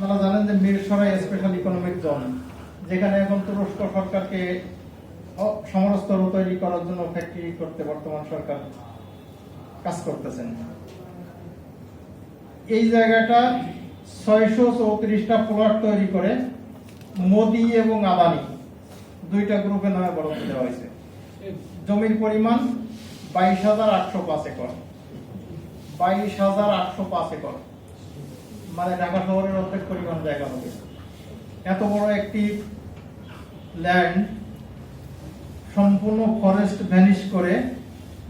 আপনারা জানেন যে মিরসরাই স্পেশাল ইকোনমিক জোন, যেখানে এখন তুরস্ক সরকারকে সমরস্তর তৈরি করার জন্য ফ্যাক্টরি করতে বর্তমান সরকার কাজ করতেছেন। এই জায়গাটা 634টা প্লট তৈরি করে মোদি এবং আদানি দুইটা গ্রুপের নামে বরাদ্দ দেওয়া হয়েছে। জমির পরিমাণ 22,805 একর। 22,805 একর মানে ঢাকা শহরের অর্ধেক পরিমাণ জায়গা হবে। এত বড় একটি ল্যান্ড সম্পূর্ণ ফরেস্ট ভ্যানিশ করে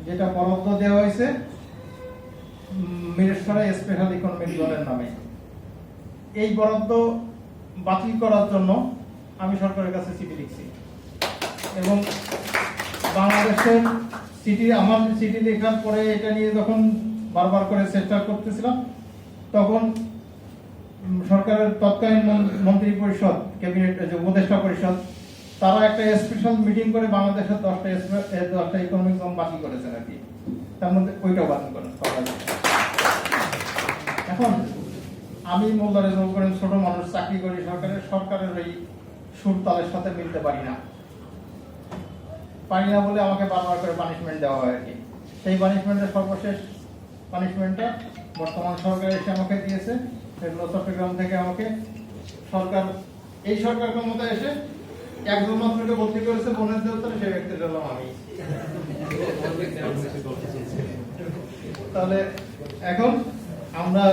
যেটা বরাদ্দ দেওয়া হয়েছে মিরসরাই স্পেশাল ইকোনমিক জোনের নামে। এই বরাদ্দ বাতিল করার জন্য আমি সরকারের কাছে চিঠি লিখছি এবং বাংলাদেশের আমার চিঠি লেখার পরে এটা নিয়ে যখন বারবার করে চেষ্টা করতেছিলাম, তখন সরকারের তৎকালীন মন্ত্রী পরিষদ, ক্যাবিনেট যে উপদেষ্টা পরিষদ, তারা একটা স্পেশাল মিটিং করে বাংলাদেশের 10টা ইকোনমিক জোন বাতিল করেছেন আর কি। তার মধ্যে ওইটাও বাতিল করেন। এখন আমি মোল্লা রেজাউল করিম ছোট মানুষ, চাকরি করি সরকারের ওই সুর তালের সাথে মিলতে পারি না বলে আমাকে বারবার করে পানিশমেন্ট দেওয়া হয় আর কি। সেই পানিশমেন্টের সর্বশেষ পানিশমেন্টটা বর্তমান সরকার এসে আমাকে দিয়েছে। সেগুলো চট্টগ্রাম থেকে আমাকে এই সরকার ক্ষমতা এসে একজন মাত্রকে বদলি করেছে বনের দেবতারে, সেই ব্যক্তির হলাম আমি। তাহলে এখন আমরা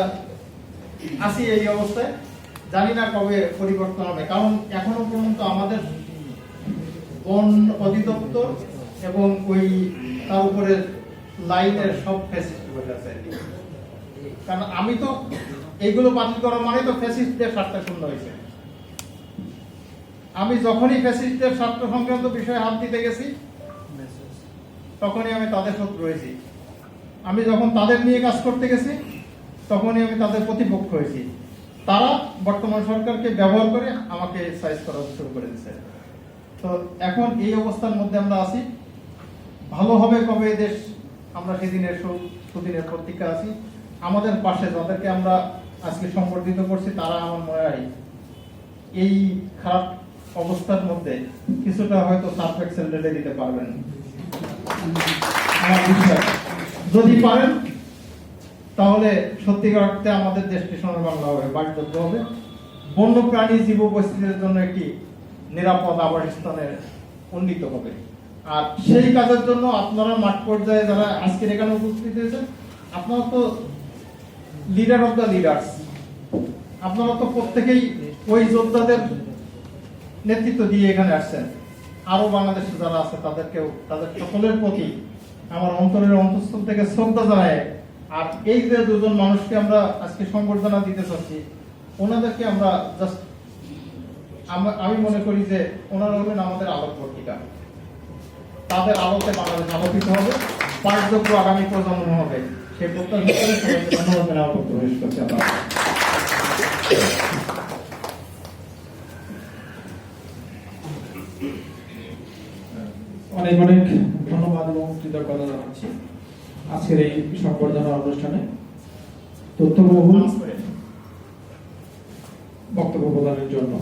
আছি এই অবস্থায়, জানি না কবে পরিবর্তন হবে, কারণ এখনো পর্যন্ত আমাদের বন অধিদপ্তর এবং ওই তার উপরে লাইনের সব ফ্যাসিলিটি বলে আছে। কারণ আমি তো এইগুলো বাতিল করা মানে তো ফ্যাসিলিটির স্বার্থ শূন্য হয়েছে। আমি যখনই ফ্যাসিলিটির স্বার্থ সংক্রান্ত বিষয়ে হাত দিতে গেছি তখনই আমি তাদের শত্রু হয়েছি। আমি যখন তাদের নিয়ে কাজ করতে গেছি তখনই আমি তাদের প্রতিপক্ষ হয়েছি। তারা বর্তমান সরকারকে ব্যবহার করে আমাকে সাইজ করা শুরু করে দিচ্ছে। তো এখন এই অবস্থার মধ্যে আমরা আছি। ভালো হবে কবে দেশ, আমরা সেদিনের সুদিনের প্রতীক্ষা আছি। আমাদের পাশে যাদেরকে আমরা আজকে সংবর্ধিত করছি তারা আমার মনে হয় এই খারাপ অবস্থার মধ্যে কিছুটা হয়তো সার্ফ এক্সেল ঢেলে দিতে পারবেন। যদি পারেন তাহলে সত্যিকার অর্থে আমাদের দেশটি সোনার বাংলা হবে, বাসযোগ্য হবে, বন্য প্রাণী জীব বৈচিত্র্যের জন্য একটি নিরাপদ আবাসস্থলে উন্নীত হবে। আর সেই কাজের জন্য আপনারা মাঠ পর্যায়ে যারা আজকের এখানে উপস্থিত হয়েছেন, আপনারা তো লিডার অফ দ্য লিডার্স। আপনারা তো প্রত্যেকেই ওই যোদ্ধাদের নেতৃত্ব দিয়ে এখানে আসছেন। আরো বাংলাদেশে যারা আছে তাদের সকলের প্রতি আমার অন্তরের অন্তঃস্থল থেকে শ্রদ্ধা জানায়। আর এই যে দুজন মানুষকে আমরা আজকে সংবর্ধনা দিতে চাচ্ছি, ওনাদেরকে আমরা জাস্ট আমি মনে করি যে ওনারা হলেন আমাদের আলোক পত্রিকা। তাদের আলোতে বাংলাদেশ আলোকিত হবে, পাঠযোগ্য আগামী প্রজন্ম হবে। সেই প্রত্যাশা করে সবাইকে ধন্যবাদ জানাবার প্রবেশ করছি। অনেক অনেক ধন্যবাদ এবং কৃতজ্ঞতা জানাচ্ছি আজকের এই সংবর্ধনা অনুষ্ঠানে তথ্যবহুল বক্তব্য প্রদানের জন্য।